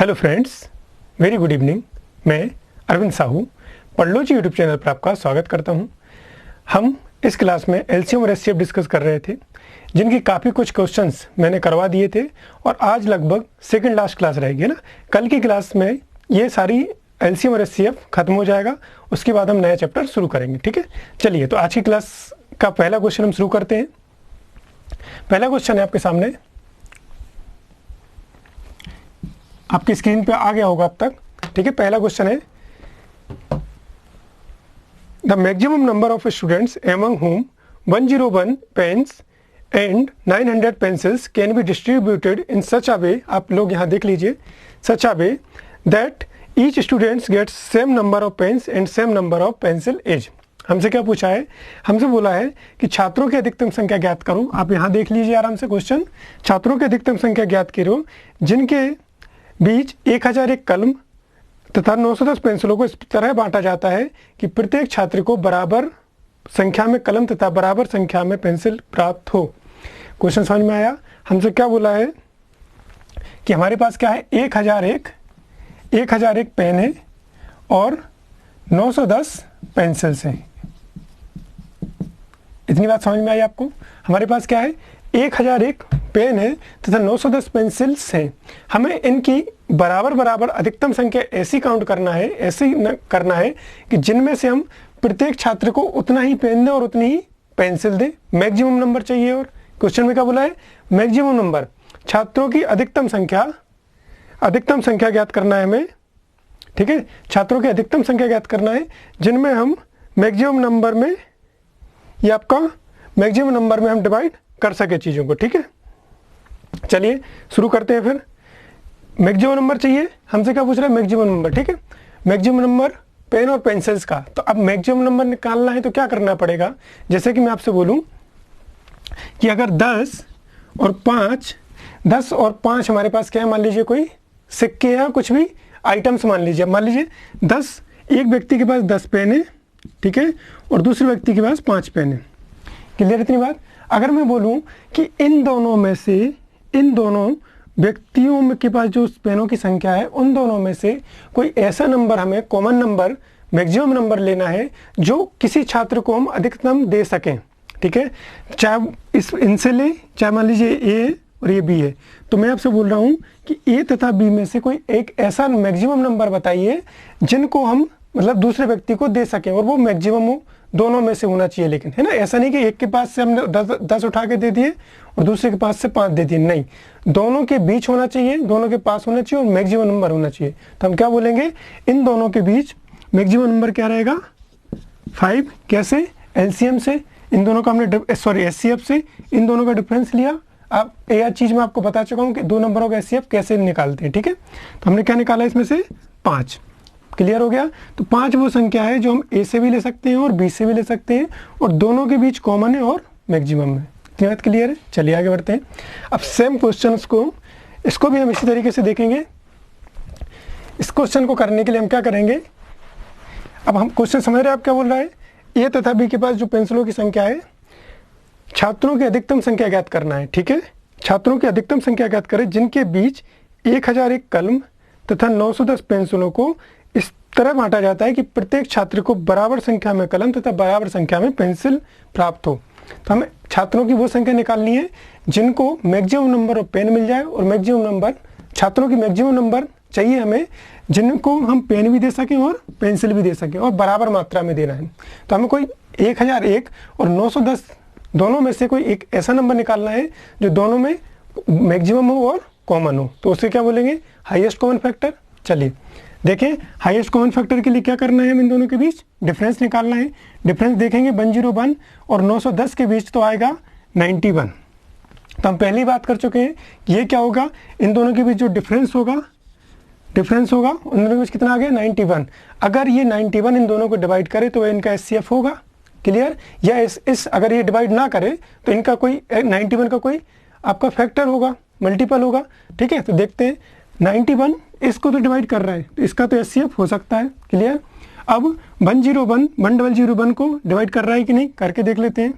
Hello friends, very good evening. मैं Arvind Sahu पढ़लोजी YouTube channel पर आपका स्वागत करता हूं। हम इस क्लास में एलसीएम और एचसीएफ डिस्कस कर रहे थे, जिनकी काफ़ी कुछ क्वेश्चंस मैंने करवा दिए थे और आज लगभग सेकंड लास्ट क्लास रहेगी ना। कल की क्लास में ये सारी एलसीएम और एचसीएफ खत्म हो जाएगा, उसके बाद हम नया चैप्टर शुरू करेंगे। ठीक है, चलिए तो आज की क्लास का पहला क्वेश्चन हम शुरू करते हैं। पहला क्वेश्चन है आपके सामने, आपकी स्क्रीन पे आ गया होगा अब तक। ठीक है, पहला क्वेश्चन है, the maximum number of students among whom 101 pens and 900 pencils can be distributed in such a way, आप लोग यहाँ देख लीजिए, such a way that each students gets same number of pens and same number of pencil as. हमसे क्या पूछा है? हमसे बोला है कि छात्रों की अधिकतम संख्या ज्ञात करो। आप यहाँ देख लीजिए आराम से क्वेश्चन, छात्रों की अधिकतम संख्या ज्ञात करो जिनके बीच 1001 कलम तथा 910 पेंसिलों को इस तरह बांटा जाता है कि प्रत्येक छात्र को बराबर संख्या में कलम तथा बराबर संख्या में पेंसिल प्राप्त हो। क्वेश्चन समझ में आया? हमसे क्या बोला है कि हमारे पास क्या है, 1001 पेन है और 910 पेंसिल्स हैं। इतनी बात समझ में आई आपको? हमारे पास क्या है, 1001 पेन है तथा 910 पेंसिल्स हैं। हमें इनकी बराबर बराबर अधिकतम संख्या ऐसी काउंट करना है, करना है कि जिनमें से हम प्रत्येक छात्र को उतना ही पेन दें और उतनी ही पेंसिल दें। मैक्सिमम नंबर चाहिए, और क्वेश्चन में क्या बोला है, मैक्सिमम नंबर, छात्रों की अधिकतम संख्या ज्ञात करना है हमें। ठीक है, छात्रों की अधिकतम संख्या ज्ञात करना है जिनमें हम मैक्सिमम नंबर में, ये आपका मैक्सिमम नंबर में हम डिवाइड कर सके चीज़ों को। ठीक है, चलिए शुरू करते हैं। फिर मैक्सिमम नंबर चाहिए, हमसे क्या पूछ रहा है, मैक्सिमम नंबर। ठीक है, मैक्सिमम नंबर पेन और पेंसिल्स का। तो अब मैक्सिमम नंबर निकालना है तो क्या करना पड़ेगा, जैसे कि मैं आपसे बोलूं कि अगर 10 और 5 हमारे पास क्या है, मान लीजिए कोई सिक्के या कुछ भी आइटम्स मान लीजिए। मान लीजिए 10, एक व्यक्ति के पास 10 पेन है, ठीक है, और दूसरे व्यक्ति के पास 5 पेन है। क्लियर इतनी बात? अगर मैं बोलूं कि इन दोनों व्यक्तियों के पास जो पेनों की संख्या है, उन दोनों में से कोई ऐसा नंबर, हमें कॉमन नंबर, मैक्सिमम नंबर लेना है जो किसी छात्र को हम अधिकतम दे सकें। ठीक है, चाहे इनसे ले, चाहे मान लीजिए ए और ये बी है, तो मैं आपसे बोल रहा हूँ कि ए तथा बी में से कोई एक ऐसा मैक्सिमम नंबर बताइए जिनको हम मतलब दूसरे व्यक्ति को दे सकें, और वो मैक्सिमम हो, दोनों में से होना चाहिए। लेकिन है ना, ऐसा नहीं कि एक के पास से हमने 10 उठा के दे दिए और दूसरे के पास से 5 दे दिए, नहीं, दोनों के बीच होना चाहिए, दोनों के पास होना चाहिए और मैक्सिमम नंबर होना चाहिए। तो हम क्या बोलेंगे, इन दोनों के बीच मैक्सिमम नंबर क्या रहेगा, 5। कैसे? एलसीएम से, इन दोनों का हमने एचसीएफ से इन दोनों का डिफरेंस लिया। अब यह चीज़ मैं आपको बता चुका हूँ कि दो नंबरों का एचसीएफ कैसे निकालते हैं। ठीक है, तो हमने क्या निकाला इसमें से, 5। क्लियर हो गया? तो 5 वो संख्या है जो हम ए से भी ले सकते हैं और बी से भी ले सकते हैं, और दोनों के बीच कॉमन है और मैक्सिमम है। इतनी बात क्लियर है? चलिए आगे बढ़ते हैं। अब सेम क्वेश्चन इसको भी हम इसी तरीके से देखेंगे। इस क्वेश्चन को करने के लिए हम क्या करेंगे, अब हम क्वेश्चन समझ रहे हैं आप क्या बोल रहा है, ए तथा बी के पास जो पेंसिलों की संख्या है, छात्रों की अधिकतम संख्या ज्ञात करना है। ठीक है, छात्रों की अधिकतम संख्या ज्ञात करें जिनके बीच 1001 कलम तथा 910 पेंसिलों को इस तरह बांटा जाता है कि प्रत्येक छात्र को बराबर संख्या में कलम तथा बराबर संख्या में पेंसिल प्राप्त हो। तो हमें छात्रों की वो संख्या निकालनी है जिनको मैक्सिमम नंबर ऑफ पेन मिल जाए, और मैक्सिमम नंबर, छात्रों की मैक्सिमम नंबर चाहिए हमें जिनको हम पेन भी दे सकें और पेंसिल भी दे सकें, और बराबर मात्रा में देना है। तो हमें कोई 1001 और 910 दोनों में से कोई एक ऐसा नंबर निकालना है जो दोनों में मैक्सिमम हो और कॉमन हो। तो उससे क्या बोलेंगे, हाईएस्ट कॉमन फैक्टर। चलिए देखें, हाईएस्ट कॉमन फैक्टर के लिए क्या करना है, हम इन दोनों के बीच डिफरेंस निकालना है। डिफरेंस देखेंगे 101 और 910 के बीच तो आएगा 91। तो हम पहली बात कर चुके हैं, ये क्या होगा, इन दोनों के बीच जो डिफरेंस होगा उन दोनों के बीच कितना आ गया, 91। अगर ये 91 इन दोनों को डिवाइड करे तो इनका एचसीएफ होगा। क्लियर? या इस अगर ये डिवाइड ना करे तो इनका कोई 91 का कोई आपका फैक्टर होगा, मल्टीपल होगा। ठीक है, तो देखते हैं, 91 इसको तो डिवाइड कर रहा है, तो इसका तो एचसीएफ हो सकता है। क्लियर? अब 1001 को डिवाइड कर रहा है कि नहीं, करके देख लेते हैं।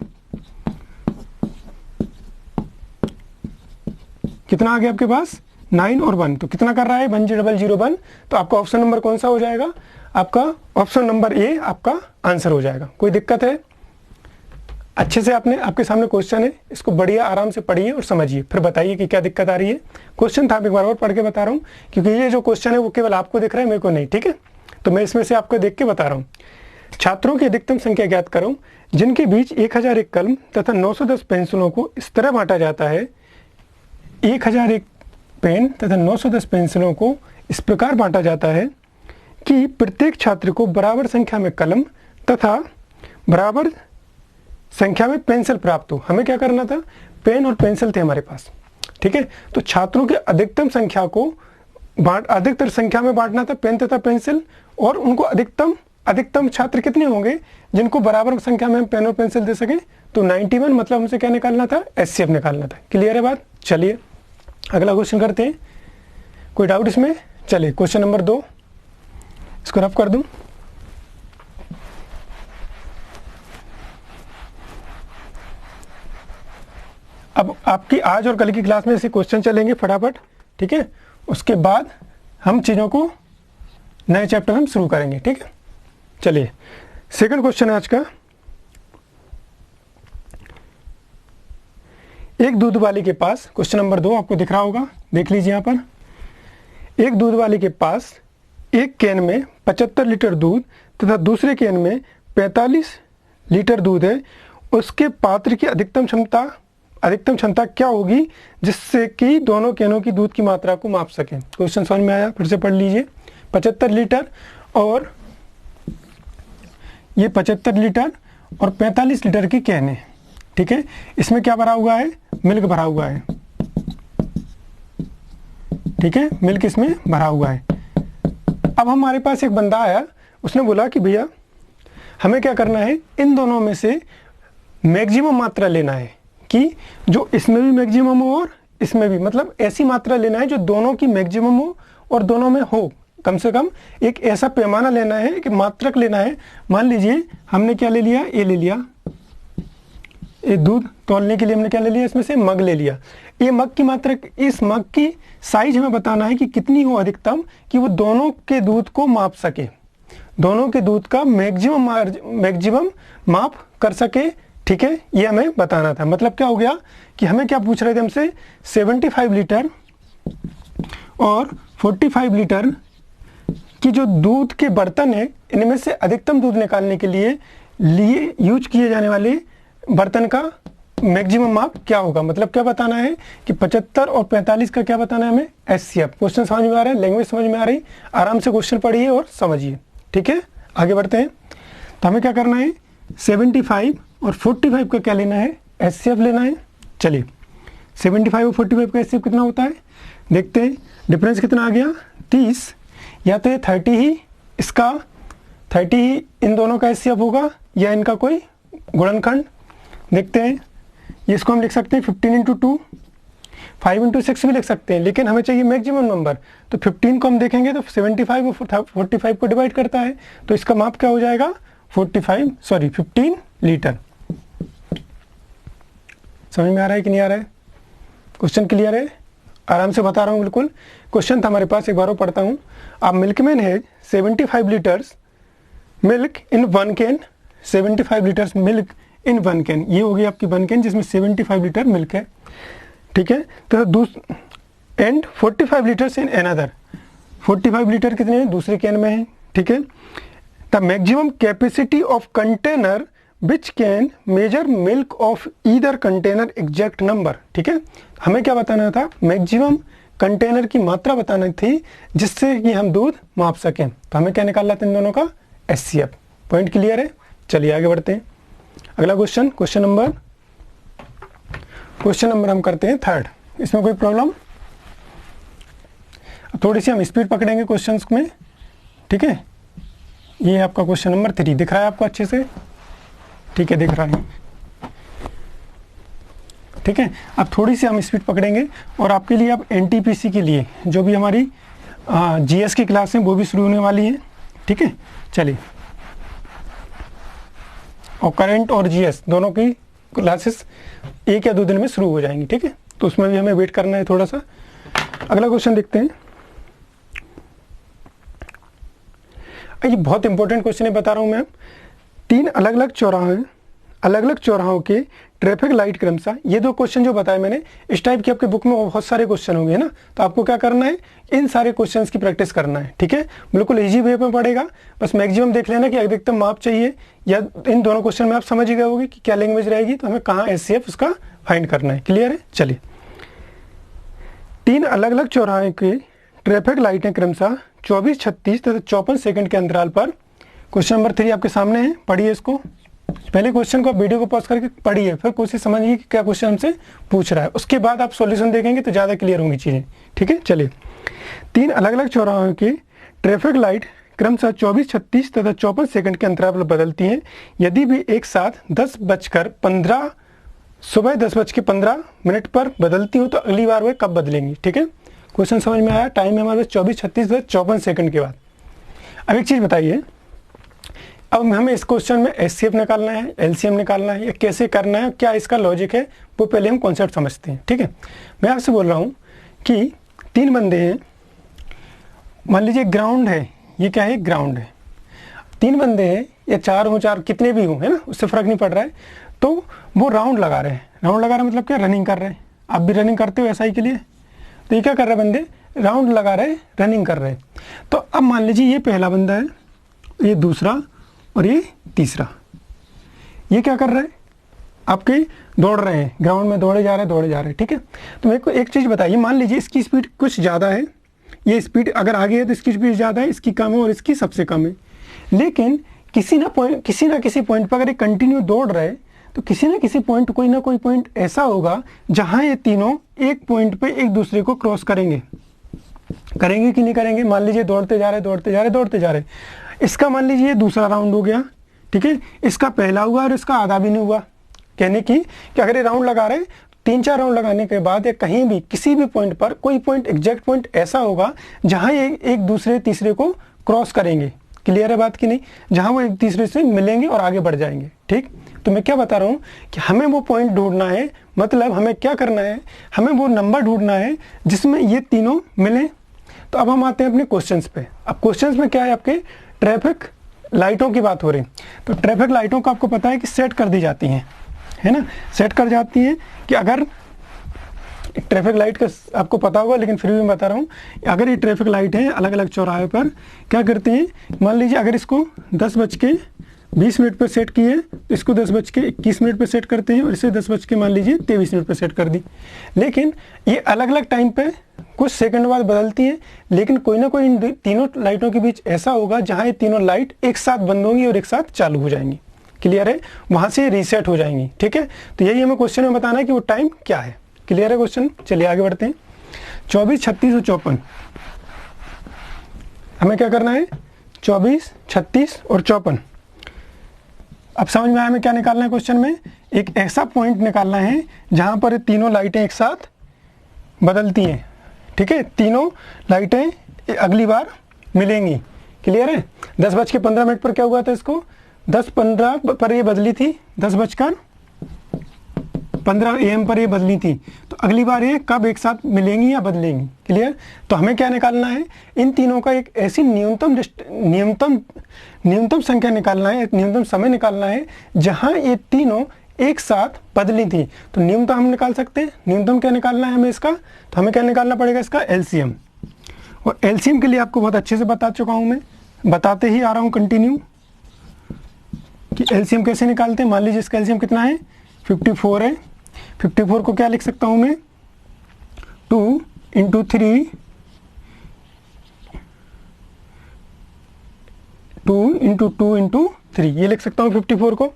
कितना आ गया आपके पास, 9 और 1, तो कितना कर रहा है 1001। तो आपका ऑप्शन नंबर कौन सा हो जाएगा, आपका ऑप्शन नंबर ए आपका आंसर हो जाएगा। कोई दिक्कत है? अच्छे से आपके सामने क्वेश्चन है, इसको बढ़िया आराम से पढ़िए और समझिए, फिर बताइए कि क्या दिक्कत आ रही है। क्वेश्चन था, एक बार और पढ़ के बता रहा हूँ, क्योंकि ये जो क्वेश्चन है वो केवल आपको दिख रहा है, मेरे को नहीं, ठीक है। तो मैं इसमें से आपको देख के बता रहा हूँ। छात्रों की अधिकतम संख्या ज्ञात करो जिनके बीच 1001 कलम तथा 910 पेंसिलों को इस तरह बांटा जाता है। 1001 पेन तथा 910 पेंसिलों को इस प्रकार बांटा जाता है कि प्रत्येक छात्र को बराबर संख्या में कलम तथा बराबर संख्या में पेंसिल प्राप्त हो। हमें क्या करना था, पेन और पेंसिल थे हमारे पास, ठीक है। तो छात्रों की अधिकतम संख्या को अधिकतर संख्या में बांटना था, पेन तथा पेंसिल, और उनको अधिकतम छात्र कितने होंगे जिनको बराबर संख्या में हम पेन और पेंसिल दे सके। तो 91, मतलब हमसे क्या निकालना था, एचसीएफ निकालना था। क्लियर है बात? चलिए अगला क्वेश्चन करते हैं। कोई डाउट इसमें? चलिए क्वेश्चन नंबर 2, इसको रफ कर दूं। अब आपकी आज और कल की क्लास में ऐसे क्वेश्चन चलेंगे फटाफट, ठीक है। उसके बाद हम चीज़ों को नए चैप्टर हम शुरू करेंगे, ठीक है। चलिए सेकंड क्वेश्चन है आज का। एक दूध वाले के पास, क्वेश्चन नंबर 2 आपको दिख रहा होगा, देख लीजिए यहाँ पर। एक दूध वाले के पास एक कैन में 75 लीटर दूध तथा दूसरे कैन में 45 लीटर दूध है। उसके पात्र की अधिकतम क्षमता क्या होगी जिससे कि दोनों कैनों की दूध की मात्रा को माप सकें। क्वेश्चन समझ में आया? फिर से पढ़ लीजिए। 75 लीटर और ये 75 लीटर और 45 लीटर की कैन है, ठीक है। इसमें क्या भरा हुआ है, मिल्क भरा हुआ है, ठीक है, मिल्क इसमें भरा हुआ है। अब हमारे पास एक बंदा आया, उसने बोला कि भैया हमें क्या करना है, इन दोनों में से मैक्सिमम मात्रा लेना है, कि जो इसमें भी मैक्सिमम हो और इसमें भी, मतलब ऐसी मात्रा लेना है जो दोनों की मैक्सिमम हो और दोनों में हो। कम से कम एक ऐसा पैमाना लेना है, एक मात्रक लेना है। मान लीजिए हमने क्या ले लिया, ये ले लिया, ये दूध तौलने के लिए हमने क्या ले लिया, इसमें से मग ले लिया। ये मग की मात्रक, इस मग की साइज हमें बताना है कि कितनी हो अधिकतम, कि वो दोनों के दूध को माप सके, दोनों के दूध का मैक्सिमम माप कर सके, ठीक है। ये हमें बताना था। मतलब क्या हो गया कि हमें क्या पूछ रहे थे हमसे, 75 लीटर और 45 लीटर की जो दूध के बर्तन है, इनमें से अधिकतम दूध निकालने के लिए यूज किए जाने वाले बर्तन का मैक्सिमम माप क्या होगा। मतलब क्या बताना है कि 75 और 45 का क्या बताना है हमें, एचसीएफ। क्वेश्चन समझ में आ रहा है, लैंग्वेज समझ में आ रही, आराम से क्वेश्चन पढ़िए और समझिए, ठीक है। आगे बढ़ते हैं। तो हमें क्या करना है, 75 और 45 का क्या लेना है, एचसीएफ लेना है। चलिए 75 और 45 का एचसीएफ कितना होता है देखते हैं। डिफरेंस कितना आ गया, 30, या तो ये 30 ही, इसका 30 ही इन दोनों का एचसीएफ होगा, या इनका कोई गुणनखंड। देखते हैं, ये इसको हम लिख सकते हैं 15 × 2, 5 × 6 भी लिख सकते हैं, लेकिन हमें चाहिए मैक्सिमम नंबर। तो 15 को हम देखेंगे तो 75 और 45 को डिवाइड करता है, तो इसका माप क्या हो जाएगा, 15 लीटर। समझ में आ रहा है कि नहीं आ रहा है? क्वेश्चन क्लियर है? आराम से बता रहा हूँ बिल्कुल। क्वेश्चन था हमारे पास, एक बार और पढ़ता हूँ। अब मिल्कमैन है 75 litres milk in 1 can, 75 litres milk in 1 can, ये होगी आपकी 1 कैन जिसमें 75 लीटर मिल्क है, ठीक है। तो and 45 litres in another, 45 litre कितने हैं, दूसरे कैन में है, ठीक है। The maximum capacity of container which can measure milk of either container exact number, ठीक है। हमें क्या बताना था, मैक्सिमम कंटेनर की मात्रा बतानी थी जिससे कि हम दूध माप सकें। तो हमें क्या निकालना था इन दोनों का, एचसीएफ। पॉइंट क्लियर है? चलिए आगे बढ़ते हैं। अगला क्वेश्चन नंबर हम करते हैं 3rd। इसमें कोई प्रॉब्लम? थोड़ी सी हम स्पीड पकड़ेंगे क्वेश्चंस में, ठीक है। ये आपका क्वेश्चन नंबर 3 दिख रहा है आपको अच्छे से, ठीक है, दिख रहा है, ठीक है। अब थोड़ी सी हम स्पीड पकड़ेंगे और आपके लिए अब एनटीपीसी के लिए जो भी हमारी जीएस की क्लास है वो भी शुरू होने वाली है, ठीक है। चलिए, और करंट और जीएस दोनों की क्लासेस 1 या 2 दिन में शुरू हो जाएंगी, ठीक है। तो उसमें भी हमें वेट करना है थोड़ा सा। अगला क्वेश्चन देखते हैं। ये बहुत इंपॉर्टेंट क्वेश्चन है, बता रहा हूं मैं। 3 अलग अलग चौराहों के ट्रैफिक लाइट क्रमशः, ये 2 क्वेश्चन जो बताए मैंने, इस टाइप के आपके बुक में बहुत सारे क्वेश्चन होंगे ना, तो आपको क्या करना है, इन सारे क्वेश्चंस की प्रैक्टिस करना है, ठीक है। बिल्कुल इजी वे में पड़ेगा, बस मैक्सिमम देख लेना कि अधिकतम माप चाहिए, या इन दोनों क्वेश्चन में आप समझ ही गए होंगे कि क्या लैंग्वेज रहेगी, तो हमें कहाँ SCF उसका फाइंड करना है। क्लियर है? चलिए, 3 अलग अलग चौराहे के ट्रैफिक लाइटें क्रमशः 24, 36 तथा 54 सेकंड के अंतराल पर, क्वेश्चन नंबर 3 आपके सामने है, पढ़िए इसको। पहले क्वेश्चन को वीडियो को पॉज करके पढ़िए, फिर कोशिश समझिए कि क्या क्वेश्चन हमसे पूछ रहा है, उसके बाद आप सॉल्यूशन देखेंगे तो ज़्यादा क्लियर होंगी चीज़ें, ठीक है। चलिए, 3 अलग अलग चौराहों के ट्रैफिक लाइट क्रमशः 24, 36 तथा 54 सेकंड के अंतराल पर बदलती हैं। यदि भी एक साथ सुबह 10:15 पर बदलती हो तो अगली बार वे कब बदलेंगी, ठीक है। क्वेश्चन समझ में आया? टाइम है हमारे 24, 36 तथा 54 सेकंड के बाद। अब एक चीज़ बताइए, अब हमें इस क्वेश्चन में SCF निकालना है, LCM निकालना है, या कैसे करना है, क्या इसका लॉजिक है, वो पहले हम कॉन्सेप्ट समझते हैं, ठीक है। मैं आपसे बोल रहा हूँ कि 3 बंदे हैं, मान लीजिए ग्राउंड है, ये क्या है, ग्राउंड है। 3 बंदे हैं, या 4 हों, 4 कितने भी हों, है ना, उससे फ़र्क नहीं पड़ रहा है, तो वो राउंड लगा रहे हैं। राउंड लगा रहे मतलब क्या, रनिंग कर रहे हैं। आप भी रनिंग करते हो SI के लिए, तो ये क्या कर रहे हैं, बंदे राउंड लगा रहे हैं, रनिंग कर रहे हैं। तो अब मान लीजिए ये पहला बंदा है, ये दूसरा और ये तीसरा, ये क्या कर रहे हैं, आपके दौड़ रहे हैं, ग्राउंड में दौड़े जा रहे हैं, ठीक है। तो मेरे को एक चीज़ बताइए, मान लीजिए इसकी स्पीड कुछ ज़्यादा है, ये स्पीड अगर आगे है तो इसकी स्पीड ज़्यादा है, इसकी कम है और इसकी सबसे कम है। लेकिन किसी ना किसी पॉइंट पर अगर ये कंटिन्यू दौड़ रहे हैं, तो किसी ना किसी पॉइंट, कोई ना कोई पॉइंट ऐसा होगा जहाँ ये तीनों एक पॉइंट पे एक दूसरे को क्रॉस करेंगे कि नहीं करेंगे। मान लीजिए दौड़ते जा रहे, इसका मान लीजिए ये दूसरा राउंड हो गया, ठीक है, इसका पहला हुआ और इसका आधा भी नहीं हुआ। कहने की कि अगर ये राउंड लगा रहे, 3-4 राउंड लगाने के बाद या कहीं भी किसी भी पॉइंट पर कोई पॉइंट, एग्जैक्ट पॉइंट ऐसा होगा जहां ये एक दूसरे तीसरे को क्रॉस करेंगे। क्लियर है बात कि नहीं? जहां वो एक तीसरे से मिलेंगे और आगे बढ़ जाएंगे, ठीक। तो मैं क्या बता रहा हूँ कि हमें वो पॉइंट ढूंढना है, मतलब हमें क्या करना है, हमें वो नंबर ढूंढना है जिसमें ये तीनों मिलें। तो अब हम आते हैं अपने क्वेश्चंस पे। अब क्वेश्चंस में क्या है, आपके ट्रैफिक लाइटों की बात हो रही। तो ट्रैफिक लाइटों को आपको पता है कि सेट कर दी जाती हैं, है ना, सेट कर जाती हैं कि अगर ट्रैफिक लाइट का आपको पता होगा, लेकिन फिर भी मैं बता रहा हूँ, अगर ये ट्रैफिक लाइट है अलग अलग चौराहे पर, क्या करते हैं, मान लीजिए अगर इसको 10:20 पर सेट किए, तो इसको 10:21 पर सेट करते हैं, और इसे 10:23 पर सेट कर दी। लेकिन ये अलग अलग टाइम पे कुछ सेकंड बाद बदलती हैं, लेकिन कोई ना कोई इन तीनों लाइटों के बीच ऐसा होगा जहाँ ये तीनों लाइट एक साथ बंद होंगी और एक साथ चालू हो जाएंगी। क्लियर है? वहाँ से रीसेट हो जाएंगी, ठीक है। तो यही हमें क्वेश्चन में बताना है कि वो टाइम क्या है। क्लियर है क्वेश्चन? चलिए आगे बढ़ते हैं। 24, 36 और 54 हमें क्या करना है, 24, 36 और 54। अब समझ में आया हमें क्या निकालना है क्वेश्चन में, एक ऐसा पॉइंट निकालना है जहां पर तीनों लाइटें एक साथ बदलती हैं, ठीक है, तीनों लाइटें अगली बार मिलेंगी। क्लियर है? 10:15 पर क्या हुआ था, इसको 10:15 पर ये बदली थी, 10:15 AM पर ये बदली थी, तो अगली बार ये कब एक साथ मिलेंगी या बदलेंगी। क्लियर? तो हमें क्या निकालना है, इन तीनों का एक ऐसी न्यूनतम संख्या निकालना है, एक न्यूनतम समय निकालना है जहां ये तीनों एक साथ बदली थी। तो न्यूनतम हम निकाल सकते हैं, न्यूनतम क्या निकालना है हमें इसका, तो हमें क्या निकालना पड़ेगा, इसका LCM। और LCM के लिए आपको बहुत अच्छे से बता चुका हूं मैं, बताते ही आ रहा हूं कंटिन्यू कि LCM कैसे निकालते हैं। मान लीजिए इसका LCM कितना है, 54 है। 54 को क्या लिख सकता हूं मैं, 2 × 3, 2 × 2 × 3, ये लिख सकता हूं 54 को।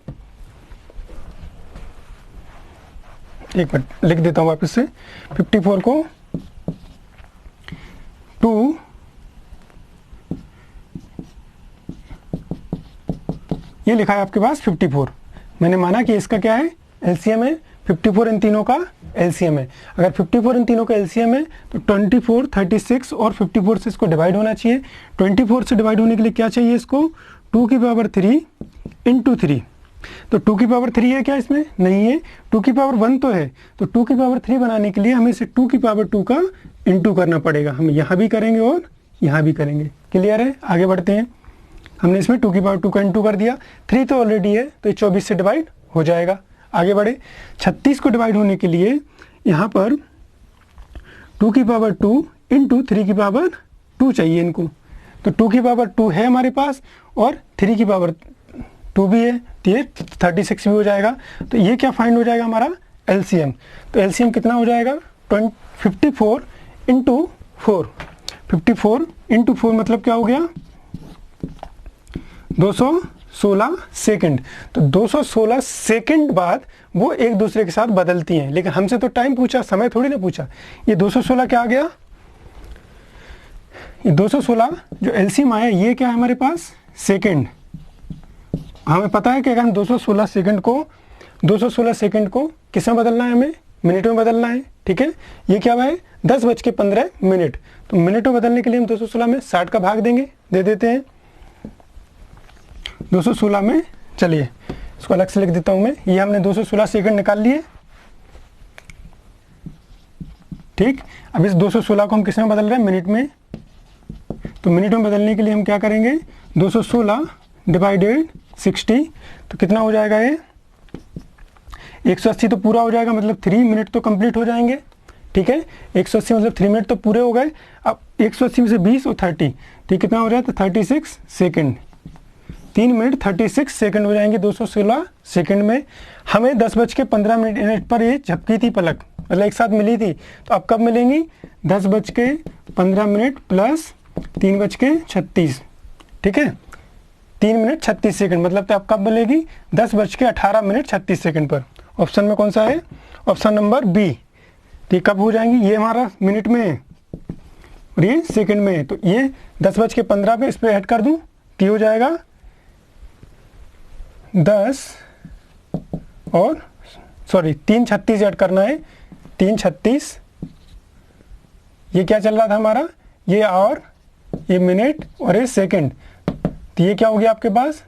एक मिनट लिख देता हूं वापस से, 54 को 2 ये लिखा है आपके पास 54। मैंने माना कि इसका क्या है, LCM है, 54 इन तीनों का LCM है। अगर 54 इन तीनों का LCM है तो 24, 36 और 54 से इसको डिवाइड होना चाहिए। 24 से डिवाइड होने के लिए क्या चाहिए इसको, 2 की पावर 3 × 3। तो 2 की पावर 3 है क्या इसमें? नहीं है। 2 की पावर 1 तो है, तो 2 की पावर 3 बनाने के लिए हमें इसे 2 की पावर 2 का इंटू करना पड़ेगा। हम यहाँ भी करेंगे और यहाँ भी करेंगे। क्लियर है? आगे बढ़ते हैं। हमने इसमें 2 की पावर 2 का इंटू कर दिया, 3 तो ऑलरेडी है तो ये 24 से डिवाइड हो जाएगा। आगे बढ़े। 36 को डिवाइड होने के लिए यहाँ पर 2 की पावर 2 इंटू 3 की पावर 2 चाहिए इनको। तो 2 की पावर 2 है हमारे पास और 3 की पावर 2 भी है, तो ये 36 भी हो जाएगा। तो ये क्या फाइंड हो जाएगा हमारा? एलसीएम। तो एलसीएम कितना हो जाएगा? 54 इंटू 4। 54 इंटू 4 मतलब क्या हो गया? 216 सेकंड। तो 216 सेकंड बाद वो एक दूसरे के साथ बदलती हैं, लेकिन हमसे तो टाइम पूछा, समय थोड़ी ना पूछा। ये 216 क्या आ गया? ये 216 जो एलसीएम आया ये क्या है हमारे पास? सेकंड। हमें पता है कि अगर हम 216 सेकंड को किस में बदलना है? हमें मिनट में बदलना है। ठीक है, ये क्या है? 10:15। तो मिनट में बदलने के लिए हम 216 में 60 का भाग देंगे, दे देते हैं 216 में। चलिए इसको अलग से लिख देता हूं मैं। ये हमने 216 सेकंड निकाल लिए। ठीक, अब इस 216 को हम किस में बदल रहे हैं? मिनट में। तो मिनट में बदलने के लिए हम क्या करेंगे? 216 डिवाइडेड 60। तो कितना हो जाएगा ये? 180 तो पूरा हो जाएगा, मतलब 3 मिनट तो कंप्लीट हो जाएंगे। ठीक है, 180 मतलब 3 मिनट तो पूरे हो गए। अब 180 में से 20 और 30, तो कितना हो जाए? तो 36 सेकंड। 3 मिनट 36 सेकंड हो जाएंगे 216 सेकंड में। हमें 10:15 पर ये झपकी थी पलक, मतलब एक साथ मिली थी। तो अब कब मिलेंगी? 10:15 प्लस 3:36। ठीक है, 3 मिनट 36 सेकंड, मतलब तो अब कब मिलेगी? 10:18 पर। ऑप्शन में कौन सा है? Option number B. तो ये कब हो जाएंगी? ये हमारा मिनट में है और ये सेकंड में है। तो ये 10:15 पे इस पर ऐड कर दूं तो ये हो जाएगा 3:36 ऐड करना है। 3:36 ये क्या चल रहा था हमारा? ये आवर, ये मिनट और ये सेकंड। तो ये क्या हो गया आपके पास?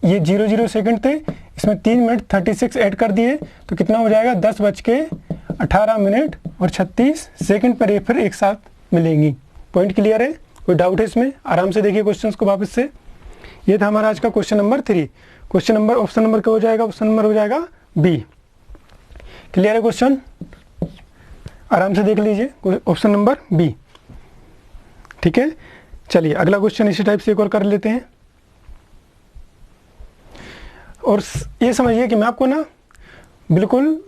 ये 00 सेकंड थे, इसमें 3 मिनट 36 ऐड कर दिए तो कितना हो जाएगा? 10:18 सेकंड पर ये फिर एक साथ मिलेंगी। पॉइंट क्लियर है? कोई डाउट है इसमें? आराम से देखिए क्वेश्चंस को वापस से। ये था हमारा आज का question number 3। Question number, option number क्या हो जाएगा? ऑप्शन नंबर हो जाएगा बी। क्लियर है क्वेश्चन? आराम से देख लीजिए, ऑप्शन नंबर बी। ठीक है, चलिए अगला क्वेश्चन इसी टाइप से एक और कर लेते हैं। और ये समझिए कि मैं आपको ना बिल्कुल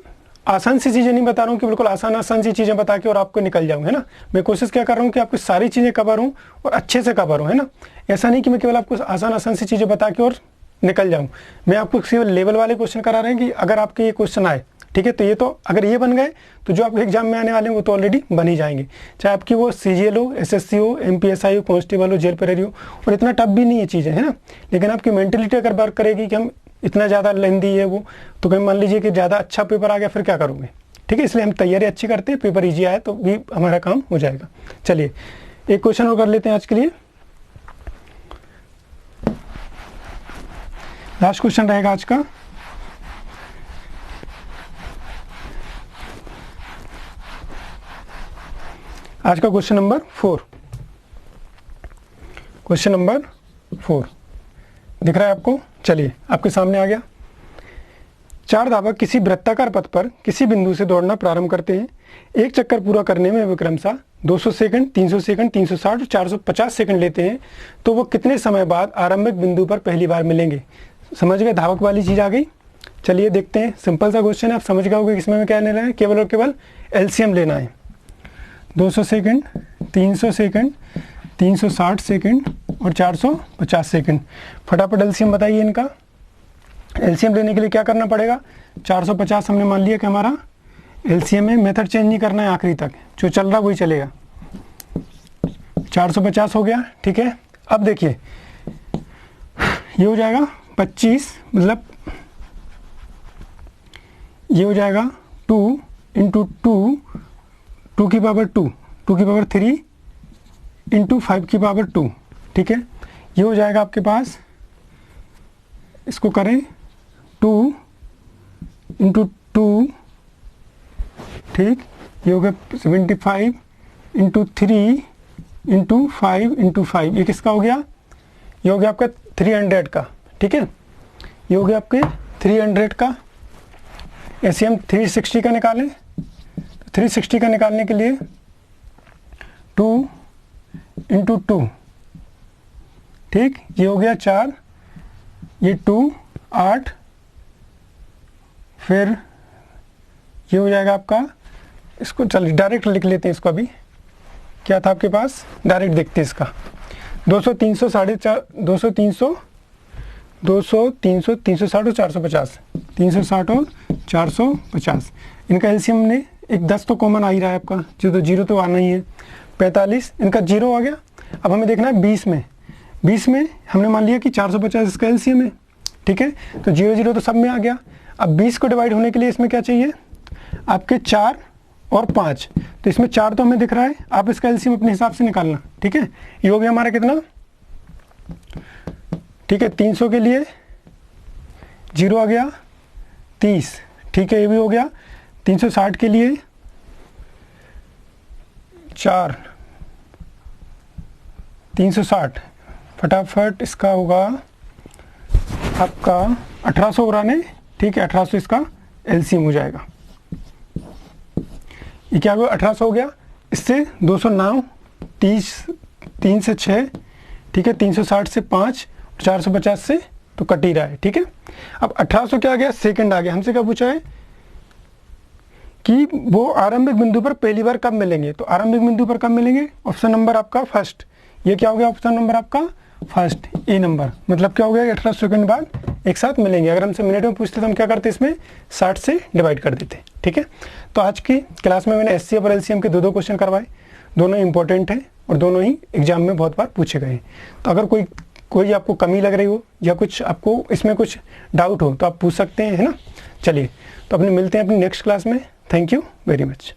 आसान सी चीज़ें नहीं बता रहा हूँ कि बिल्कुल आसान सी चीज़ें बता के और आपको निकल जाऊँ, है ना। मैं कोशिश क्या कर रहा हूँ कि आपको सारी चीज़ें कवर हूँ और अच्छे से कवर हूँ, है ना। ऐसा नहीं कि मैं केवल आपको आसान सी चीज़ें बता के और निकल जाऊँ। मैं आपको केवल लेवल वाले क्वेश्चन करा रहे हैं कि अगर आपके ये क्वेश्चन आए, ठीक है, तो ये तो अगर ये बन गए तो जो आपके एग्जाम में आने वाले हैं वो तो ऑलरेडी बन ही जाएंगे, चाहे आपकी वो CGL हो, SSC हो, MPSI हो, कांस्टेबल हो, जेल प्रहरी हो। और इतना टफ भी नहीं है चीज़ें, है ना। लेकिन आपकी मेंटेलिटी अगर वर्क करेगी कि हम इतना ज़्यादा लेंदी है वो, तो कहीं मान लीजिए कि ज़्यादा अच्छा पेपर आ गया फिर क्या करोगे। ठीक है, इसलिए हम तैयारी अच्छी करते हैं, पेपर ईजी आए तो भी हमारा काम हो जाएगा। चलिए एक क्वेश्चन और कर लेते हैं आज के लिए, लास्ट क्वेश्चन रहेगा आज का। आज का क्वेश्चन नंबर 4। क्वेश्चन नंबर 4 दिख रहा है आपको? चलिए आपके सामने आ गया। 4 धावक किसी वृत्ताकार पथ पर किसी बिंदु से दौड़ना प्रारंभ करते हैं। एक चक्कर पूरा करने में वे क्रमशः 200 सेकंड, 300 सेकंड, 360 और 450 सेकंड लेते हैं, तो वो कितने समय बाद आरंभिक बिंदु पर पहली बार मिलेंगे। समझ गए? धावक वाली चीज़ आ गई। चलिए देखते हैं, सिंपल सा क्वेश्चन है, आप समझ गए होंगे इसमें क्या लेना है, केवल और केवल एलसीएम लेना है। 200 सेकंड, 300 सेकंड, 360 सेकंड और 450 सेकंड। फटाफट एलसीएम बताइए इनका। एलसीएम लेने के लिए क्या करना पड़ेगा? 450 हमने मान लिया कि हमारा एलसीएम है, मेथड चेंज नहीं करना है, आखिरी तक जो चल रहा वही चलेगा। 450 हो गया, ठीक है। अब देखिए ये हो जाएगा 25, मतलब ये हो जाएगा 2 × 2, 2 की पावर 2, 2 की पावर 3 × 5 की पावर 2, ठीक है। ये हो जाएगा आपके पास, इसको करें 2 इंटू 2, ठीक, ये हो गया 75 इंटू 3 इंटू 5 इंटू 5, ये किसका हो गया? ये हो गया आपका 300 का, ठीक है, ये हो गया आपके 300 का। ऐसे हम 360 का निकालें, 360 का निकालने के लिए 2 इंटू 2, ठीक, ये हो गया 4, ये 2 8, फिर ये हो जाएगा आपका, इसको चलिए डायरेक्ट लिख लेते हैं इसको। अभी क्या था आपके पास, डायरेक्ट देखते हैं इसका। 200 300 450, 200 300 200 300 360 और 450, 360 और 450, इनका एलसीएम ने एक 10 तो कॉमन आ ही रहा है आपका, जो जीरो तो आना ही है। 45 इनका जीरो आ गया। अब हमें देखना है 20 में, 20 में हमने मान लिया कि 450 इसका एलसीएम है, ठीक है, तो 0 0 तो सब में आ गया। अब 20 को डिवाइड होने के लिए इसमें क्या चाहिए आपके 4 और 5, तो इसमें 4 तो हमें दिख रहा है, आप इसका एलसीएम अपने हिसाब से निकालना, ठीक है। ये हो गया हमारा कितना, ठीक है, 300 के लिए 0 आ गया 30, ठीक है, ये भी हो गया। 360 के लिए 4, 360, फटाफट इसका होगा आपका 1800 हो रहा है, ठीक है, 1800 इसका एलसीएम हो जाएगा। ये क्या हुआ, 1800 हो गया। इससे 209, 30, 3 से 6, ठीक है, 360 से 5, 450 से तो कट ही रहा है, ठीक है। अब 1800 क्या आ गया, सेकंड आ गया। हमसे क्या पूछा है कि वो आरंभिक बिंदु पर पहली बार कब मिलेंगे, तो आरंभिक बिंदु पर कब मिलेंगे, ऑप्शन नंबर आपका फर्स्ट। ये क्या हो गया, ऑप्शन नंबर आपका फर्स्ट, ए नंबर, मतलब क्या हो गया 1800 सेकंड बाद एक साथ मिलेंगे। अगर हमसे मिनट में पूछते तो हम क्या करते, इसमें 60 से डिवाइड कर देते, ठीक है। तो आज की क्लास में मैंने एचसीएफ और एलसीएम के दो क्वेश्चन करवाए, दोनों इंपॉर्टेंट हैं और दोनों ही एग्जाम में बहुत बार पूछे गए हैं। तो अगर कोई आपको कमी लग रही हो या कुछ आपको इसमें कुछ डाउट हो तो आप पूछ सकते हैं, है ना। चलिए, तो अपने मिलते हैं अपनी नेक्स्ट क्लास में। Thank you very much.